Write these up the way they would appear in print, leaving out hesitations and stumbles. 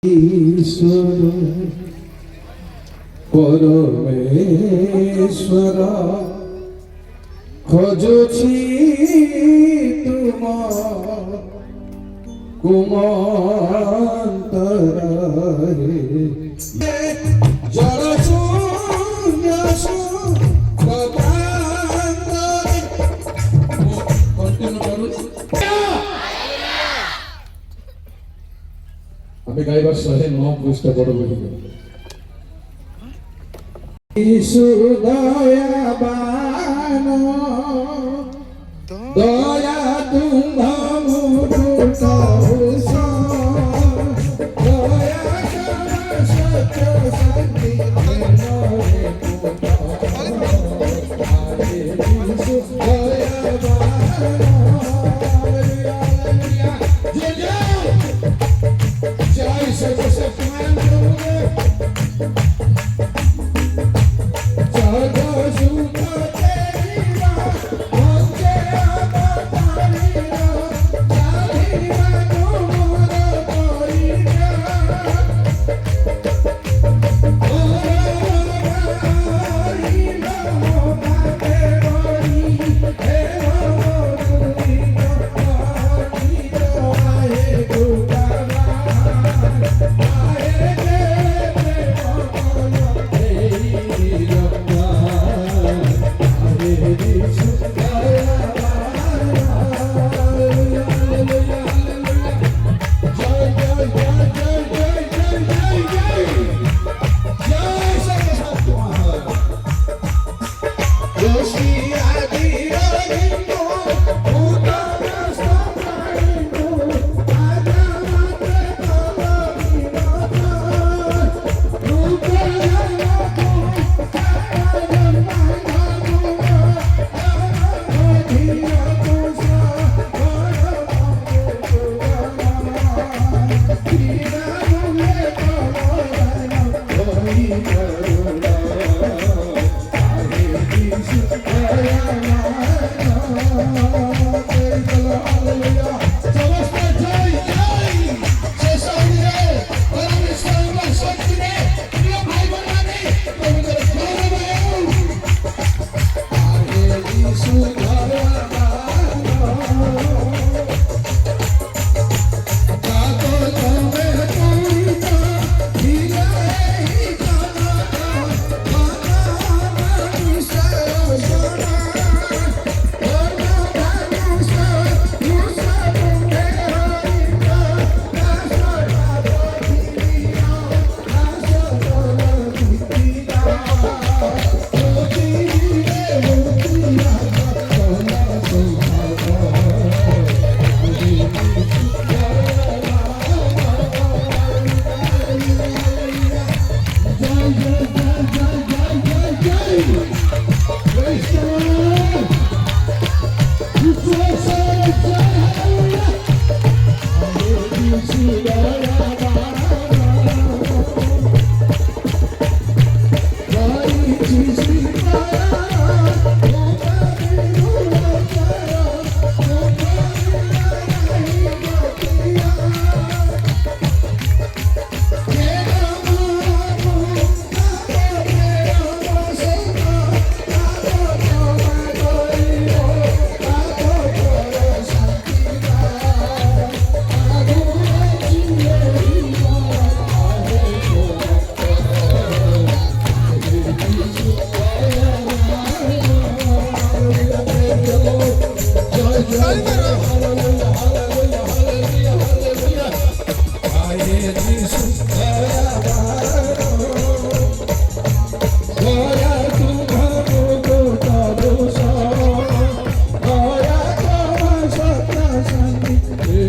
ईश्वर परमेश्वर खोजुछि तुम कुमंतरे जड़ शून्य আমি গাইবার 109 পৃষ্ঠা বড় বলি যিশু দয়াবান দয়া তুমা মুকুট ভূষণ দয়া কর সত্য শান্তি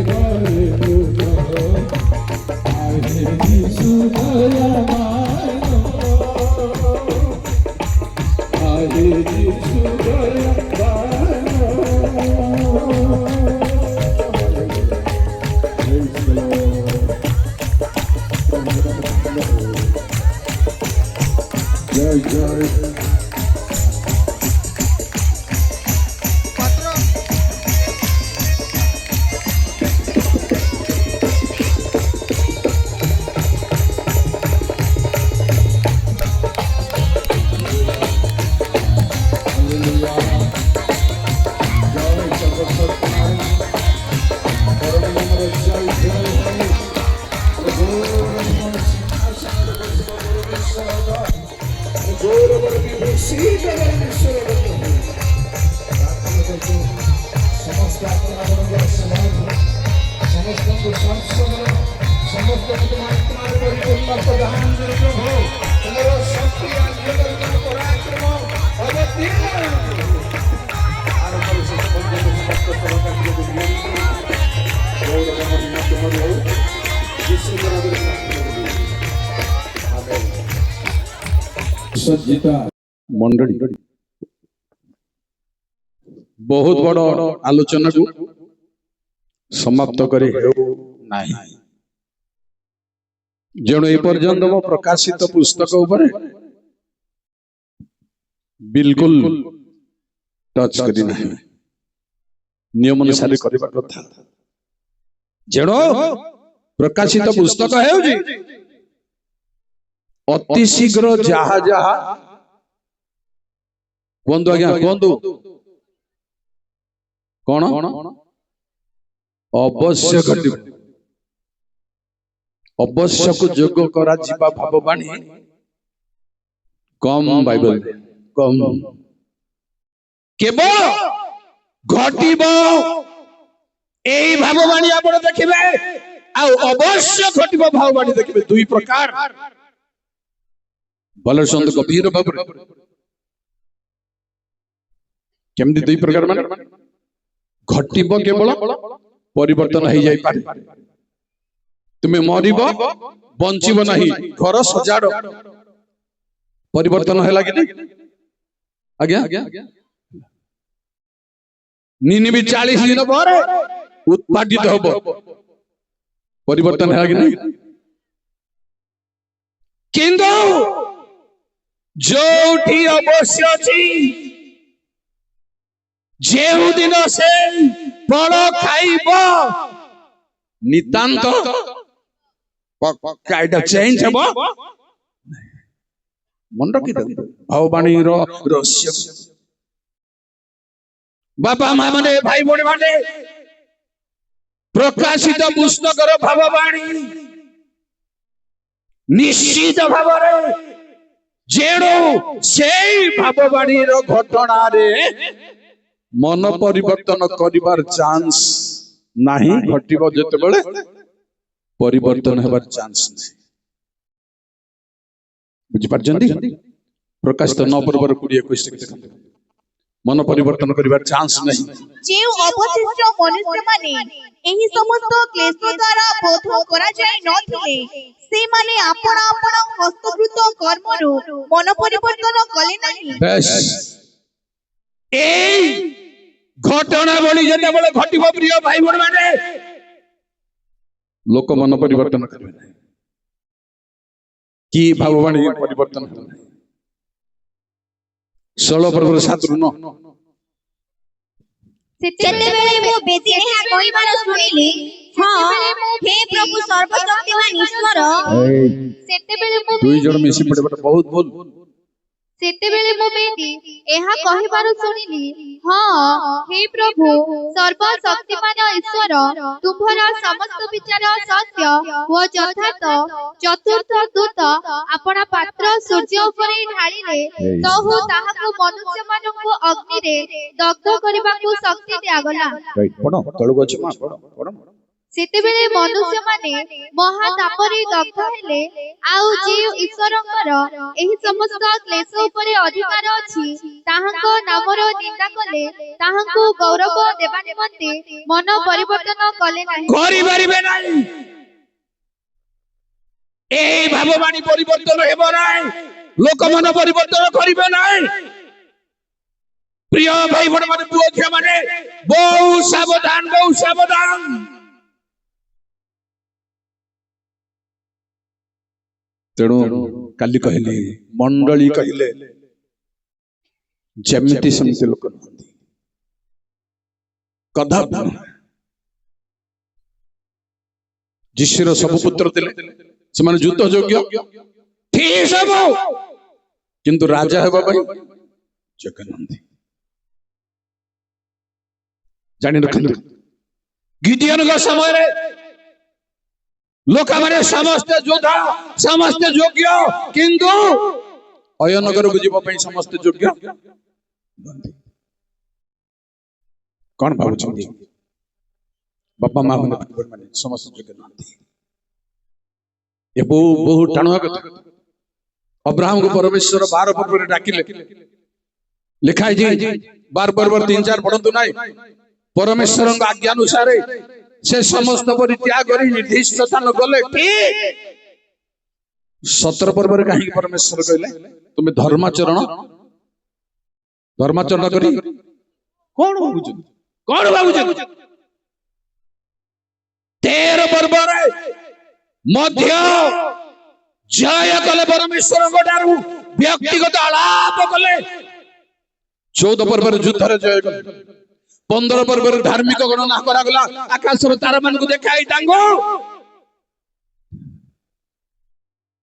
মনে পুত আরে যিশু দয়াবান समस्त सज्जिता मंडली बहुत बड़ आलोचना को समाप्त करे नाही जेणु एपर्यंत मो प्रकाशित पुस्तक ऊपर बिल्कुल टच करी नाही नियम अनुसार करबा कथा जेणु प्रकाशित पुस्तक हेउजी अति शीघ्र जहा जहा कोंदो आज्ञा कोंदो कौन अवश्य घटिब अवश्य को जोग करा जीवा भाववाणी कम बाइबल कम केवल घटिब एई भाववाणी आपण देखिबे आ अवश्य घटिब भाववाणी देखिबे दुई प्रकार भले संत गंभीर भाव केमती दुई प्रकार माने घटिब केवल परिवर्तन हो जाई पारे तुम्हें मरिब बंचिब नहीं घर सजाड़ परिवर्तन है लगे आज्ञा निनिबी 40 दिन पर उत्पादित होब परिवर्तन है लगे किंतु जोठी अवश्य अछि जेउ दिन से फल खाइब नितांत कायदा चेंज हेबो मन रखि भगवानी रो रहस्य बाबा मां माने भाई बोने माने प्रकाशित पुस्तक रो भगवानी निश्चित भावरे जेणु सेई भगवानी रो घटना रे मन परिवर्तन करिवार चांस नहीं घटिबो जते बेले परिवर्तन हेबार चांस नहीं बुझि पारजंदी प्रकाशित 9 पर्वर 2021 देखंतु मन परिवर्तन करिवार चांस नहीं जे अवशिष्ट मनुष्य माने एही समस्त क्लेश द्वारा बोध करा जाय नथिले से माने आपण आपण हस्तकृत कर्मरु मन परिवर्तन कले नहीं बस ए घटना बली जते बेले घटिबो प्रिय भाई बण माने लोक मन परिवर्तन करबे नहीं की भाववाणी परिवर्तन हो नहीं 16 पर्व 7 रु 9 सेते बेले मो बेदी एहा कहिबार सुनिली हां हे प्रभु सर्वशक्तिमान ईश्वर सेते बेले मो दुई जण मिसी पड़े बहुत बोल सेते बेले मो बेदी एहा कहिबार सुनिली हां हे प्रभु सर्वशक्तिमान ईश्वर तुम्हारा समस्त विचार सत्य व यथार्थ चतुर्थ दूत अपना पात्र सूर्य उपरे ढाळिले तहु ताहाको मनुष्य मानकु अग्नि रे दग्ध करबाकू शक्ति दियागला पढो तळु गछ मा पढो सेते बेले मनुष्य माने महातापरे दग्ध हेले आउ जे ईश्वरंकर एही समस्त क्लेश उपरे अधिकार अछि ताहाको नामरो निंदा कले ताहाको गौरव देबा निमंते मन परिवर्तन कले नाही करि परिबे नाही एही भाववाणी परिवर्तन हेबो नाही लोक मन परिवर्तन करिबे नाही प्रिय भाई बड़ माने पुओ झिया माने बहु सावधान तेणु काली कहले मंडली कहले जेमिति समिति लोक नहंती कदा जिशर सब पुत्र थिले से माने युद्ध योग्य ठीक सब किंतु राजा हेबा पई जगह नहंती जानि रखंतु गिडियन का समय रे लोक माने समस्त योद्धा समस्त योग्य किंतु अयनगर को जीव पई समस्त योग्य कौन भावुଛନ୍ତି बापा माँ माने समस्त योग्य नहंती ये बहु टाणुआ कथा अब्राहम को परमेश्वर 12 पर्व डाकिले लिखाई जी 12 पर्व 3-4 पढ़ंतु नाही परमेश्वर आज्ञा अनुसार से समस्त परित्याग करी निर्दिष्ट स्थान गले ठीक 17 पर्व रे काहे परमेश्वर कहले तुम्हें धर्माचरण करी कौन भाबुछ 13 पर्व रे मध्य जय कले परमेश्वर ठारू व्यक्तिगत आलाप कले 14 पर्व युद्ध रे जय कले 15 पर्व धार्मिक गणना करा गला आकाश तारा मान को देखाई तांगो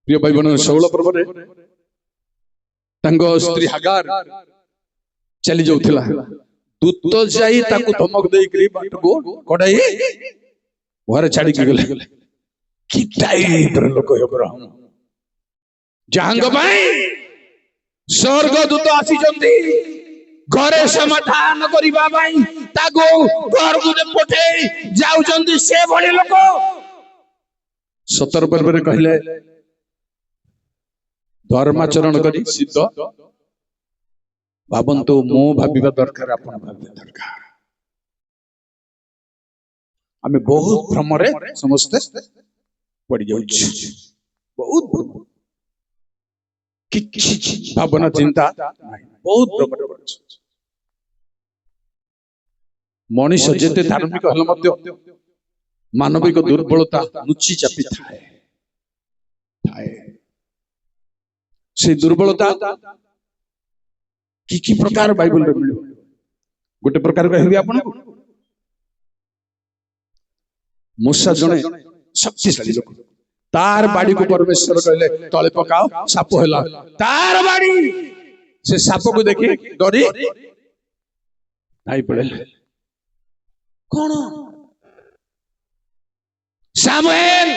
प्रिय भाई बहन 16 पर्व रे तांगो स्त्री हागार चली जाउथिला दूत जाई ताकू धमक देई करी बाट को कडाई घरे छाड़ी के गेले कि टाइप रे लोक अब्राहम जहांग भाई स्वर्ग दूत आसी जंदी घरे समाधान करिबा भाई तागो घर को पठे जाउ जंदी से भली लोक 17 पर्व रे कहले धर्माचरण करी सिद्ध भावंतु मो भाबिबा दरकार आपण भाबिबा दरकार आमे बहुत भ्रम रे समस्त पड़ी जाउछ बहुत भ्रम किछि भावना चिंता नाही बहुत भ्रम रे पड़छ मनीष जेते धार्मिक हल मध्य मानविक दुर्बलता नुची चापी थाए से दुर्बलता की प्रकार बाइबल रे मिलो गोटे प्रकार कहबी आपण मूसा जने शक्तिशाली लोक तार बाड़ी को परमेश्वर कहले तळे पकाओ साप होला तार बाड़ी से साप को देखि डरी नाई पड़े कौन सामुएल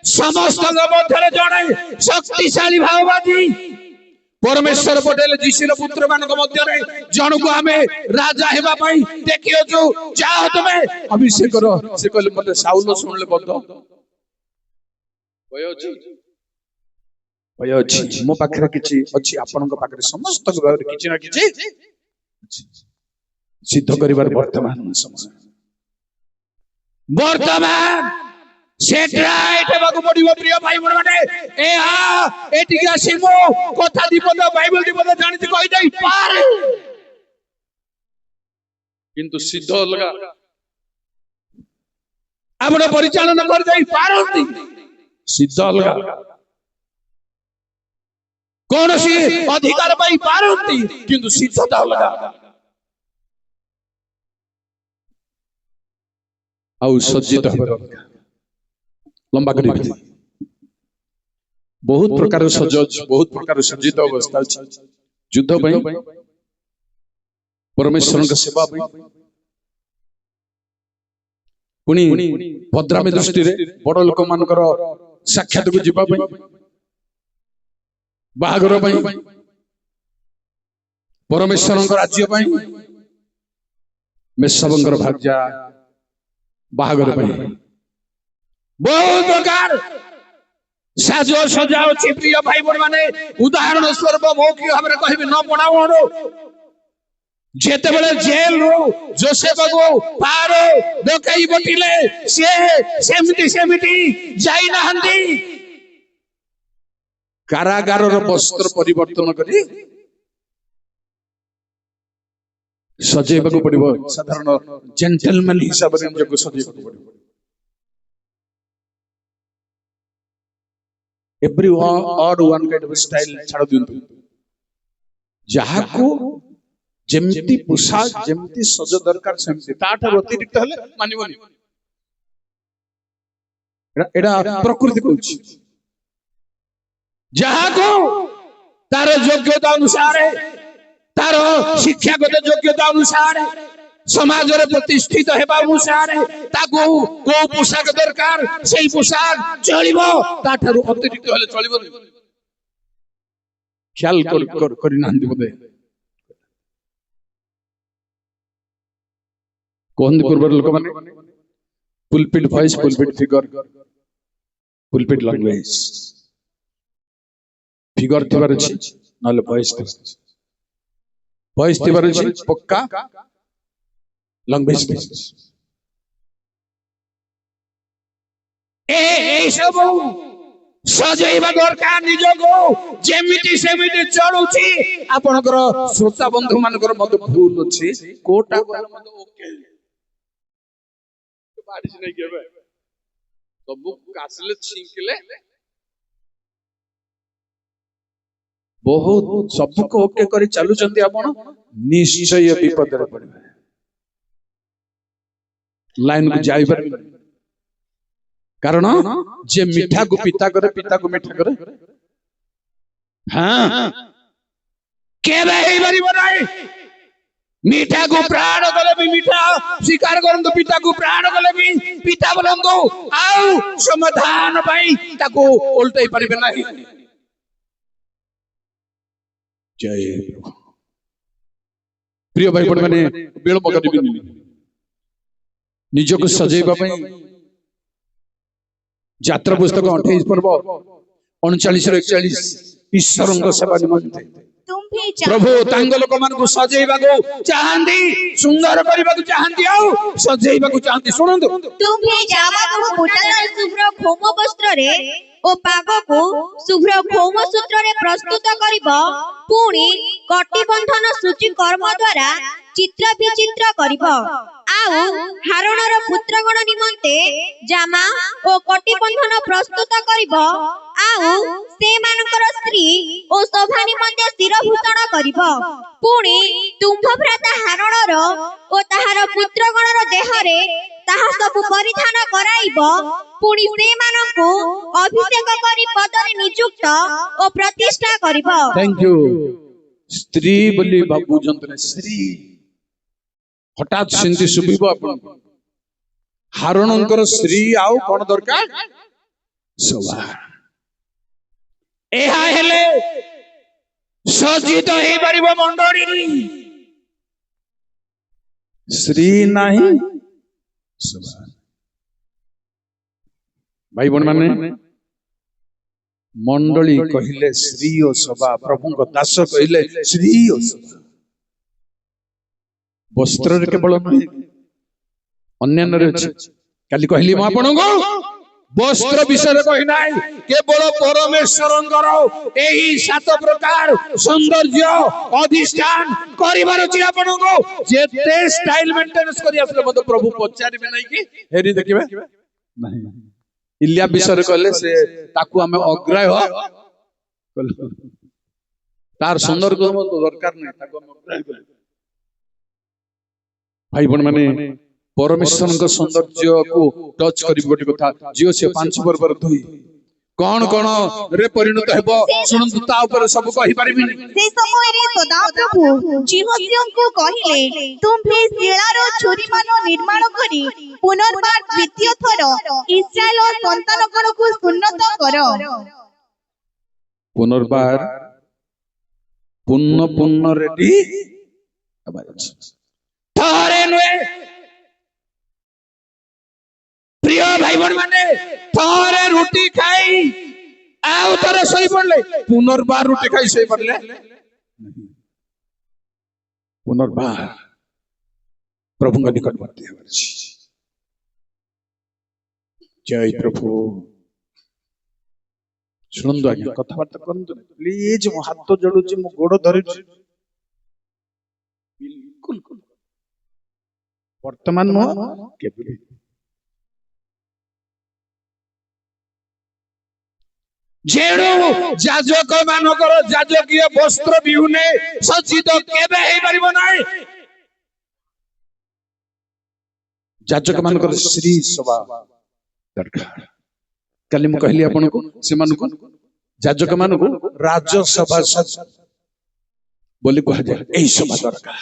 समस्त मध्य जड़े शक्तिशाली भाववादी परमेश्वर पटेल जीसीर पुत्र मान मध्य जन को आम राजा हेबा पाई देखियो जो चाह तुम अभिषेक करो से कहले मते साउल सुनले बद भय अछि मो पाखरे किछि अछि आपनक पाखरे समस्त भाବରେ किछि ना किछि सिद्ध करिवार वर्तमान समय वर्तमान सेटराइट हेबाकु पड़िबो प्रिय भाई बड़ माने ए हा एटिके आसीमो कथा दीपद बाइबल दीपद जानिति कहि जाई पार किंतु सिद्ध लगा आपण परिचालन कर जाई पारंती सिद्ध लगा कौन सी अधिकार पाई पारंती किंतु सिद्धता लगा आउ सज्जित होबा लंबा करी बहुत प्रकार सज बहुत प्रकार सज्जित अवस्था अछि युद्ध पई परमेश्वर का सेवा पई पुनी भद्रामी दृष्टि रे बड़ लोक मानकर साक्षात को जीवा पई बाहागर पई परमेश्वर का राज्य पई मेषवंकर भाग्या बाहागर पई बहुत प्रकार साजो सजा अछि प्रिय भाई बड़ माने उदाहरण स्वरूप मौखिक भाबरे कहबे न पडावणो जेते बेले जेल रो जोसेफ को पारो डकई बटिले से सेमिति जाई ना हंदी कारागार रो वस्त्र परिवर्तन करी सजेबा को पड़िबो साधारण जेंटलमैन हिसाब रे जो सजेबा को पड़िबो every odd one kind of style छाड़ दियंतु जहा को जेमती पोशाक जेमती सज दरकार सेमती ताठ अतिरिक्त हले मानिबोनी एडा प्रकृति कहूची जहा को तार योग्यता अनुसार तार शिक्षागत योग्यता अनुसार समाज रे प्रतिष्ठित हेबा अनुसार ताको को पोशाक दरकार सेही पोशाक चलिबो ताठारु अतिरिक्त हेले चलिबो ख्याल करि नांदी बोधे कोन पूर्वर लोक माने pulpit voice pulpit figure pulpit language figure थिबार अछि नले वॉइस थिबार अछि पक्का लैंग्वेज ए सब सजैबा दरकार निजको जेमिति सेमिति चलुछि आपनकर श्रोता बंधु मानकर मत भूल अछि कोटा मत ओके बारिश नहीं केबे सब कासले छिंकले बहुत सबको ओके करी चालू चंदी आपण निश्चय विपद रे पड़बे लाइन को जाई पर कारण जे मीठा को पिता मीठा करे हां केबे ही बरी बनाई मीठा को प्राण गले भी मीठा स्वीकार करन तो पिता को प्राण गले भी पिता बोलंदो आउ समाधान भाई ताको उल्टाई परिबे नाही जय प्रिय भाई बड़ माने विलंब करिबिनी निजको सजैबा पई यात्रा पुस्तक 28 पर्व 39 रो 41 ईश्वरंग सेवा निमंते प्रभु तांग लोक मान को सजैबा को चाहंदी सुंदर करबा को चाहंदी आउ सजैबा को चाहंदी सुनंदु तुम्ही जामा को फुटल शुभ्र खोम वस्त्र रे ओ पाग को शुभ्र खोम सूत्र रे प्रस्तुत करिबो पुणी कटिबंधन सूची कर्म द्वारा चित्र विचित्र करिबो आउ हारणर पुत्रगण निमंते जामा ओ कटिबंधन प्रस्तुत करिबो आउ से मानकर स्त्री ओ शोभा निमंते शिरभूषण करिबो पुणी तुम्भ भ्राता हारणर ओ ताहार पुत्रगणर देहरे ताहा सब परिधान कराइबो पुणी से मानको अभिषेक करी पदरे नियुक्त ओ प्रतिष्ठा करिबो थैंक यू स्त्री बोली बाबू जंतने स्त्री हठात सिंधी सुबिबो आपण हारणंकर स्त्री आउ कोन दरकार सवा एहा हेले सजित हे परिबो मंडळी श्री नाही सवा भाई बण माने मंडली कहिले श्री ओ सभा प्रभु को दास कहिले श्री ओ सभा वस्त्र रे केवल नहीं अन्य रे अछि काली कहली म आपन को वस्त्र विषय रे कहि नाही केवल परमेश्वरंकर एही सात प्रकार सौंदर्य अधिष्ठान करिवार अछि आपन को जेते स्टाइल मेंटेनेंस करि आसले मत प्रभु पचारिबे नाही कि हेरी देखिबे नाही इलिया विषय रे कहले से ताकू हमें अग्राह्य तार सुंदर को दरकार नहीं ताकू हम अग्राह्य कले भाई बण माने परमेश्वर का सौंदर्य को टच करी गोटी कथा जियो से 5 पर धोई कोन कोन रे परिणत हेबो सुनंतु ता ऊपर सब कहि परिबि से समय रे सदा प्रभु जिहोसियों को कहिले तुम्हे शिलारो छुरी मानो निर्माण करी पुनर्बार द्वितीय थर इस्राएल संतानगण को उन्नत करो पुनर्बार पुण्य रेडी थारे नुए प्रिय भाई बण माने थारे रोटी खाई आउ तारे सही पड़ले पुनर्बार रोटी खाई सही पड़ले पुनर्बार प्रभु का निकटवर्ती है जय प्रभु सुनंदु आज्ञा कथाबार्ता करंतु प्लीज मो हाथ जोडुची मो गोड़ धरुची बिल्कुल वर्तमान नो केबे जेणु जाजक मानकर जाजकीय वस्त्र बिहुने सज्जित केबे हे परिबो नाही जाजक मानकर श्री सभा दरकार काली म कहली आपन को से मान को जाजक मान को राजसभा बोली कह जाए एही सभा दरकार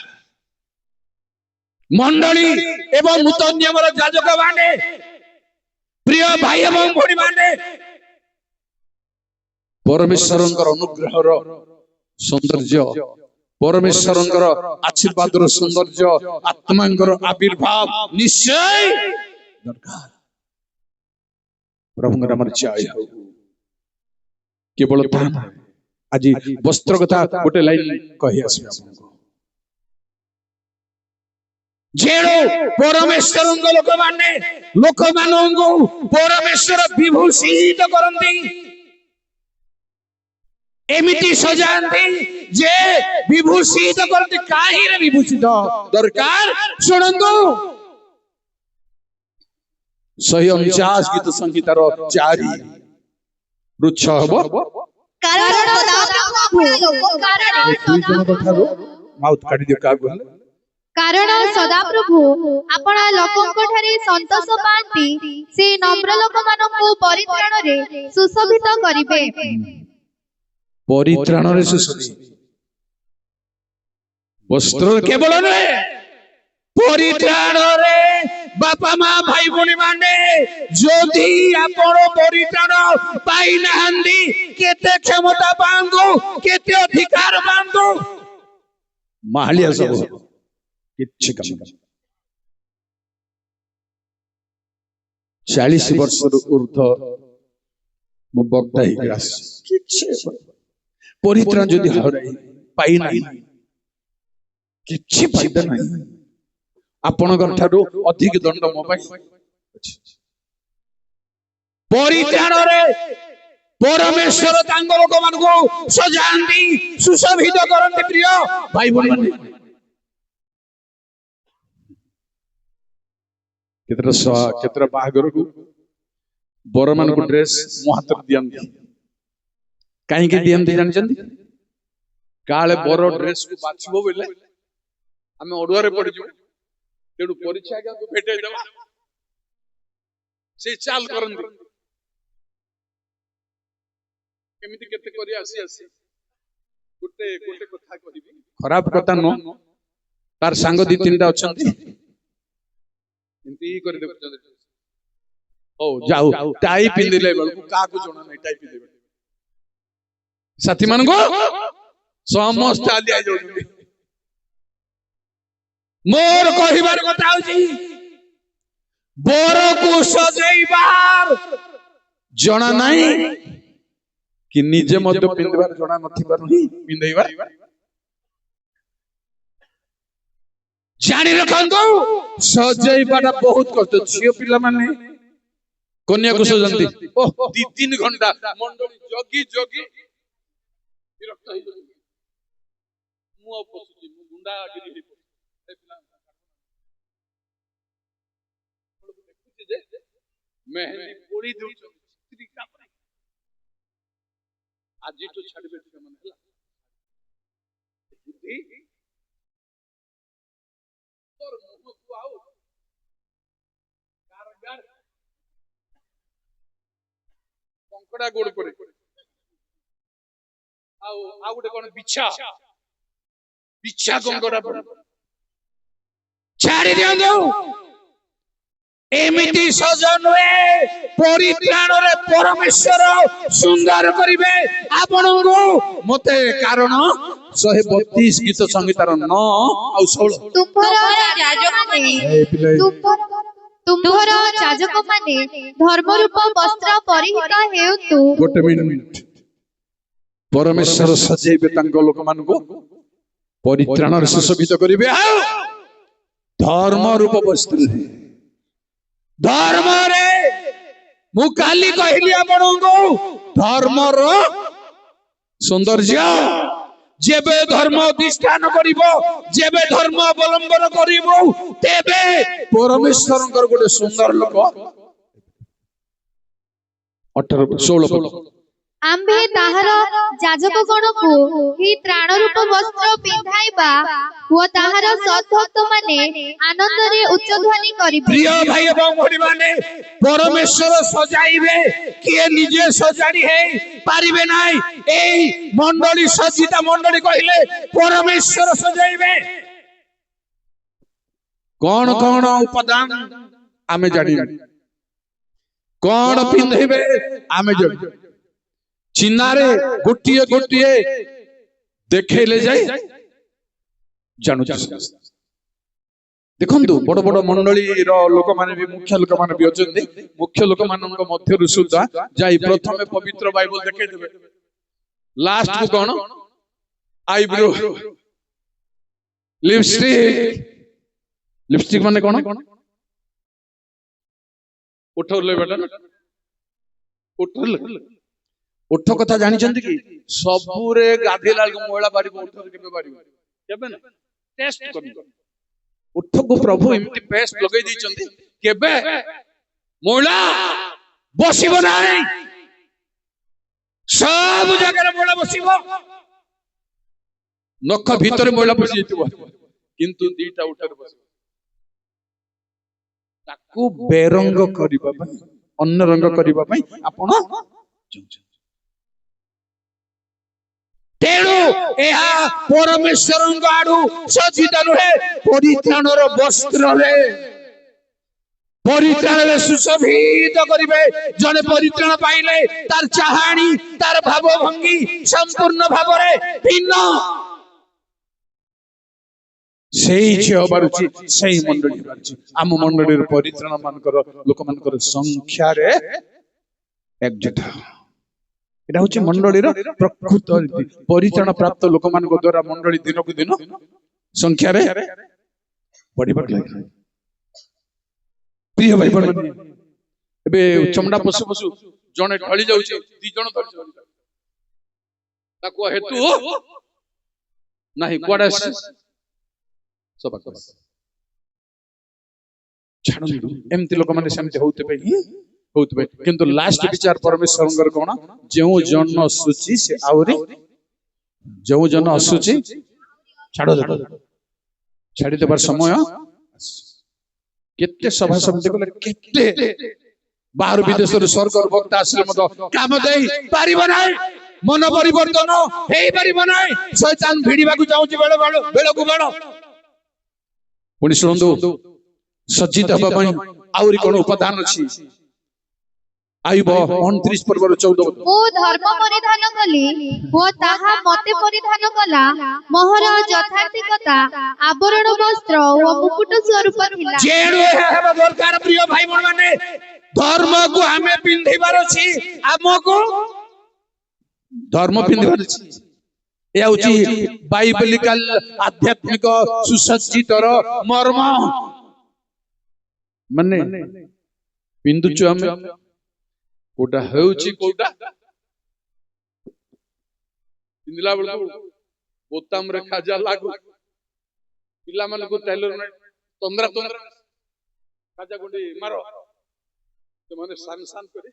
मंडली एवं नूतन नियम याजक माने प्रिय भाई एवं भौणी माने परमेश्वर अनुग्रह सौंदर्य परमेश्वर आशीर्वाद सौंदर्य आत्मा आविर्भाव निश्चय दरकार प्रभु जय हो केवल आज वस्त्र कथा गोटे लाइन कही आस परमेश्वर लोक मान परमेश्वर विभूषित करती एमिति सजाती जे विभूषित करती काहीरे विभूषित दरकार शुणु 149 गीत संगीतार 4 रुच्छ हबो माउथ काटी दियो का बोल कारण सदाप्रभु आपणा लोकंक ठारे संतोष पांती से नम्र लोक मानकु परित्राण रे सुशोभित करिवे परित्राण रे सुशोभित वस्त्र केवल नहे परित्राण रे बापा मां भाई भौणी माने जदि आपण परित्राण पाई नाहंदी केते क्षमता पांदो केते अधिकार पांदो माहलिया सब किछि कम 40 वर्ष ऊर्ध्व मो बक्ता ही ग्रास किछि परित्राण जदि हराई पाई नाही किछि फायदा नाही आपणकर ठारू अधिक दंड मो परित्राण रे परमेश्वर तांग लोक मानको सजांती सुशोभित करंती प्रिय भाई भौणी माने केतरा बाहागर को बर मान को ड्रेस मो हाथ दियंती काहे के दियंती जानचंदी काले बर ड्रेस को बाछबो बेले हमें ओडुआ रे पड़ जिवो तेणु परीक्षा को भेटे देवा से चाल करंदी केमिति केते करी आसी आसी गुटे गुटे कथा कहिबी खराब कथा न तार संग दी तीनटा अछंती इंती कर देखु ओ जाऊ टाई पिंदिले बळकु का को जणा नै टाई पिंदिबे साथी मान को समस्त आली आ जाउछी मोर कहिबार कथा होची बोर को सजैबार जणा नाही कि निजे मध्य पिंदिबार जणा नथि पारनी पिंदैबार जानी रखंतु सजैबाटा बहुत कष्ट छियो पिला माने कन्या को सजंती ओ 2-3 घंटा मंडली जगी जगी विरक्त होई मु पसुची मु गुंडा गिरी हे ए पिला देखुची जे मेहंदी पोड़ी दउ स्त्री का आज तो छाड़ बेटी मन हला बुद्धि और मुह को आओ कारगर कंकड़ा गोड़ पड़े आओ गोटे कोन बिछा कंकड़ा पड़े छाड़ी दियो दो एमिति सजन हुए परित्राण रे परमेश्वर सुंदर करिवे आपनको मते कारण 132 गीत संगीतार 9 आ 16 तुम्भर याजक माने धर्म रूप वस्त्र परिहित हेतु गोटे मिनिट परमेश्वर सजेबे तांग लोक मानको परित्राण रे सुशोभित करिवे धर्म रूप वस्त्र धर्म रे मु काली कहली आपनको धर्म रो सौंदर्य जेबे धर्म अधिष्ठान करिवो जेबे धर्म अवलंबन करिवो तेबे परमेश्वरंकर गोटे सुंदर लोक 18-16 आम्भे ताहार याजक गणकु ही त्राण रूप वस्त्र पिंधाइबा ओ ताहार सद्भक्त माने आनंद रे उच्च ध्वनि करिबे प्रिय भाई एवं भौणी माने परमेश्वर सजाइबे किए निजे सजाड़ी है पारिबे नाही एई मंडली सजिता मंडली कहिले परमेश्वर सजाइबे कौन कौन उपादान आमे जानी कौन पिंधेबे आमे जानी चिन्नारे गोटिए गोटिए देखेले जाए जानू देखंतु बड़ बड़ मंडली लोक माने भी मुख्य लोक माने भी अछंती मुख्य लोक मानक मध्यरु सुद्धा जाई प्रथमे पवित्र बाइबल देखे देबे लास्ट को कौन आईब्रो लिपस्टिक लिपस्टिक माने कौन उठले बेटा उठले उठ कथा जानी चंदी कि सबुरे गाधेला मोहला बारी उठ केबे बारी केबे ना टेस्ट करनी उठ को प्रभु एमती पेस्ट लगे दी चंदी केबे मोहला बसिबो नाही सब जगह मोहला बसिबो नख भीतर मोहला बसि जइतबो किंतु दीटा उठर बसिबो ताकू बेरंग करिबा पई अन्य रंग करिबा पई आपण तेणु एहा परमेश्वर आड़ू सज्जित नुहे परित्राणर वस्त्र परित्राण सुशोभित करिबे जने परित्राण पाइले तार चाहाणी तार भाव भंगी संपूर्ण भाव रे भिन्न सेई झियो बारुची सेई मंडली बारुची आम मंडलीर परित्राण मानकर लोक मानकर संख्या रे एकजुट एटा होची मंडलीर प्रकृत रीति परित्राण प्राप्त लोक मानक द्वारा मंडली दिन को दिन संख्या रे बढ़िबाक लागे प्रिय भाई बहन एबे चमड़ा पशु पशु जने ढली जाउची दी जण धरछ ताको हेतु नाही कोडा सब छाड़ू एमती लोक माने सेमती होते पे किंतु लास्ट विचार परमेश्वर कौन जो जन असुची से आउरी जो जन असुची छाड़ छाड़ी देबार समय केते सभा समिति कले केते बाहर विदेश स्वर्ग भक्त आसिले मत काम देई पारिबो नाही मन परिवर्तन हेई पारिबो नाही शैतान भिड़ीबा को जाउची बेलो को बेलो पुनी सुनंदु सज्जित हबा पई आउरी कोन उपादान अछि आइब 29 पर्वर 14 ओ धर्म परिधान कली ओ ताहा मते परिधान कला मोहर यथार्थिकता आवरण वस्त्र ओ मुकुट स्वरूप थिला जेडो हेबा दरकार प्रिय भाई बहन माने धर्म को हमें पिंधिबार अछि हमको धर्म पिंधिबार अछि ए होची बाइबलिकल आध्यात्मिक सुसज्जितर मर्म माने पिंधुचु हम कोटा हेउची कोटा पिंदिला बेला बोताम रे खाजा लागू पिला मन को टेलर ने तंद्रा तंद्रा खाजा गुंडी मारो तो माने सान सान करे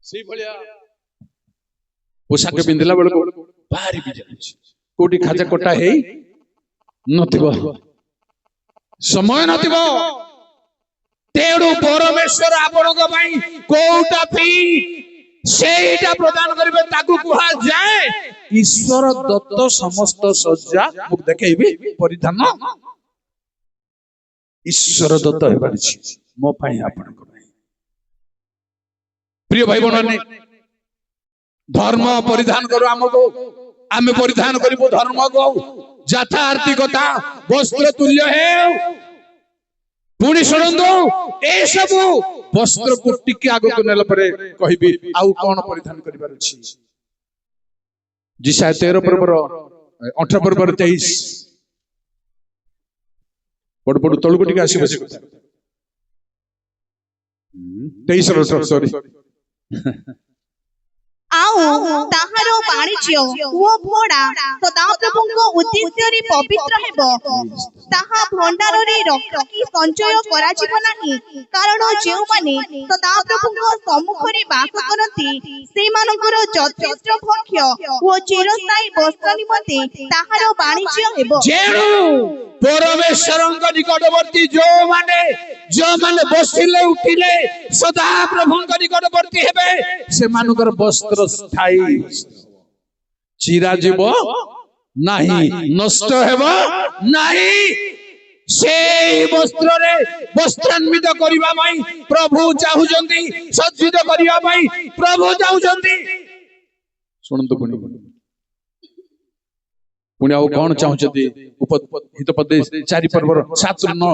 सी भलिया पोशाक पिंदिला बेला भारी भी जाउची कोटी खाजा कोटा हेई नथिबो समय नथिबो तेणु परमेश्वर आपणक भाई कोटा पी सेटा प्रदान करिवे ताकू कुहा जाए ईश्वर दत्त समस्त सज्जा मुख देखेबी परिधान ईश्वर दत्त हेबारछि मो पई आपणक भाई प्रिय भाई बहन धर्म परिधान करू हमको आमे परिधान करिबो धर्म को यथार्थिकता वस्त्र तुल्य है पुणी शुणु ए सब वस्त्र को टिके आग को नेला परे कहबी आउ कोन परिधान करिबार अछि जिसा 13 पर्वर 18 पर्वर 23 पड़ पड़ तळु टिके आसी बसे 23 सॉरी आउ ताहारो वाणिज्य ओ भोड़ा सदाप्रभुଙ୍କ उद्देश्ୟରେ पवित्र हेबो ताहा भंडाରରେ रखी संचय करा जीव नाही कारण जेउ माने सदाप्रभुଙ୍କ सम्मुखରେ बास करନ୍ତି सेमानଙ୍କର यथेष्ट भक्ष्य ओ चिरस्थायी वस्त्र निमते ताहारो वाणिज्य हेबो जेणु परमेश्वरଙ୍କ निकटवर्ती जो माने बसिले उठिले सदाप्रभुଙ୍କ निकटवर्ती हेबे सेमानଙ୍କର वस्त्र स्थायी चिरा जीव नहीं नष्ट हेबो नहीं সেই বস্ত্ରରେ বস্ত্ରାନ୍ବିତ କରିବା ପାଇଁ ପ୍ରଭୁ ଚାହୁଛନ୍ତି, ସଜ୍ଜିତ କରିବା ପାଇଁ ପ୍ରଭୁ ଚାହୁଛନ୍ତି। ଶୁଣନ୍ତୁ ପୁଣି ଆଉ କଣ ଚାହୁଁଛନ୍ତି? ହିତୋପଦେଶ 4 ପର୍ବର 7 ରୁ 9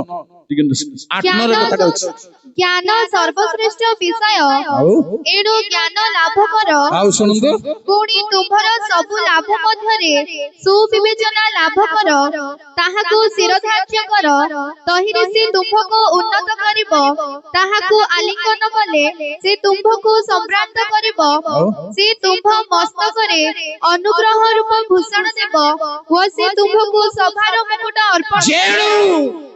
8 9 ର କଥାଟା ଅଛି। ଜ୍ଞାନ ସର୍ବଶ୍ରେଷ୍ଠ ବିଷୟ, ଏଣୁ ଜ୍ଞାନ ଲାଭ କର। ଆଉ ଶୁଣନ୍ତୁ, ପୁଣି ତୁମ୍ଭର ସବୁ ଲାଭ ମଧ୍ୟରେ ସୁବିବେଚନା ଲାଭ କର, ତାହାକୁ ଶିରଧାର୍ଯ୍ୟ କର, ତହିଁରେ ସେ ତୁମ୍ଭକୁ ଉନ୍ନତ କରିବ। ତାହାକୁ ଆଲିଙ୍ଗନ କଲେ ସେ ତୁମ୍ଭକୁ ସମ୍ଭ୍ରାନ୍ତ କରିବ। ସେ ତୁମ୍ଭ ମସ୍ତକରେ ଅନୁଗ୍ରହ ରୂପ ଭୂଷଣ ଦେବ ଓ ସେ ତୁମ୍ଭକୁ ସଭାର ମୁକୁଟ ଅର୍ପଣ କରିବ।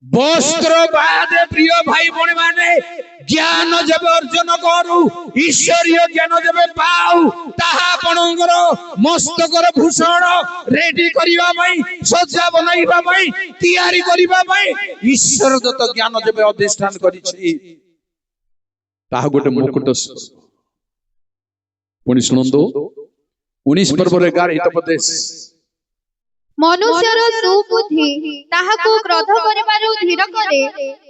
বস্ত্র বাদে প্রিয় ভাই ভଉଣୀ মানে জ্ঞান যেবে অর্জন করু, ঈশ্বরীয় জ্ঞান যেবে পাও, তাহা আপনার মস্তকর ভূষণ রেডি করিবা পাই, সজ্জা বনাইবা পাই, তৈয়ারি করিবা পাই ঈশ্বর দত্ত জ্ঞান যেবে অধিষ্ঠান করিছি, তাহা গোটে মুকুট। পুনি শুনন্তু 19 পর্বর 11 হিতোপদেশ। ମନୁଷ୍ୟର ସୁବୁଦ୍ଧି ତାହାକୁ କ୍ରୋଧ କରିବାରୁ ଧୀର କରେ,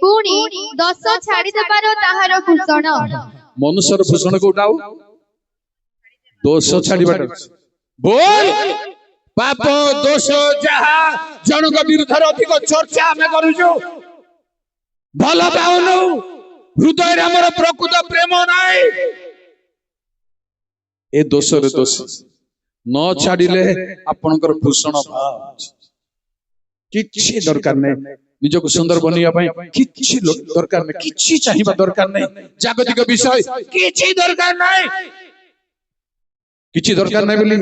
ପୁଣି ଦୋଷ ଛାଡ଼ିଦେବାର ତାହାର ଭୂଷଣ। ମନୁଷ୍ୟର ଭୂଷଣ କୋଉଟା? ଦୋଷ ଛାଡ଼ିବାଟା। ବୋଲ ପାପ ଦୋଷ ଯାହା ଜଣଙ୍କ ବିରୁଦ୍ଧରେ ଅଧିକ ଚର୍ଚ୍ଚା ଆମେ କରୁଛୁ, ଭଲ ପାଉନୁ, ହୃଦୟରେ ଆମର ପ୍ରକୃତ ପ୍ରେମ ନାହିଁ, ଏ ଦୋଷରେ ଦୋଷ न छाड़िले आपनकर भूषण किछि दरकार नहीं, निजको सुंदर बनिया पाई किछि दरकार नहीं, किछि चाहिबा दरकार नहीं, जागतिक विषय किछि दरकार नहीं, किछि दरकार नहीं बोली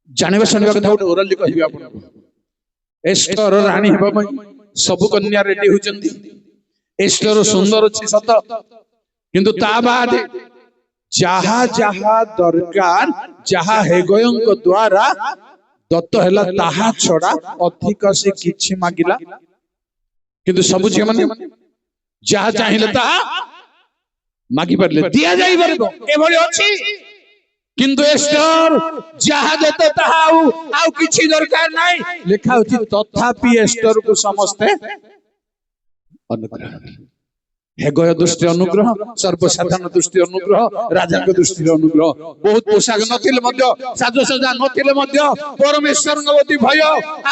जानिबा सुनिबा कथा उठे ओरली कहिबा आपन। एस्टर रानी हेबा पाई सब कन्या रेडी होचंदी। एस्टर सुंदर अछि सत, किंतु ता बाद जहा जहा दरकार जहा हेगयंक द्वारा दत्त हैला ताहा छड़ा अधिक से किछि मागिला, किंतु सब झिया माने जहा चाहिले ताहा मागी परले दिया जाई परबो एभली अछि। किंतु एस्टर जहा दत्त ताहा आउ किछि दरकार नाही लेखा होछि, तथापि एस्टर को समस्ते अनुग्रह, हेगय दृष्टि अनुग्रह, सर्वसाधारण दृष्टि अनुग्रह, राजा दृष्टि अनुग्रह, बहुत पोशाक नथिले मध्य, साजसज्जा नथिले मध्य परमेश्वर प्रति भय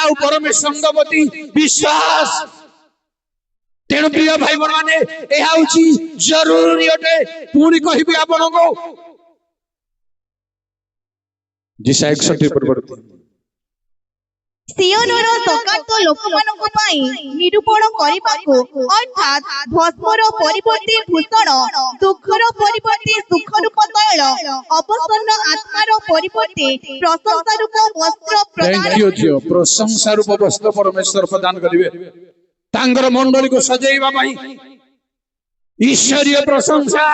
आउ परमेश्वर प्रति विश्वास। तेणु प्रिय भाई बहन माने एहा होची जरूरी अटे। पुणी कहिबी आपनको जिसा 61 परवर्ती सियोनर सकात लोकमानक पई निरूपण करिबाकू, अर्थात भस्मर परिवर्ते भूषण, दुःखर परिवर्ते सुख रूप तैल, अवसन्न आत्मार परिवर्ते प्रशंसा रूप वस्त्र प्रदान। थैंक यू जियो। प्रशंसा रूप वस्त्र परमेश्वर प्रदान करिवे तांगर मंडली को सजेइबा पई। ईश्वरीय प्रशंसा,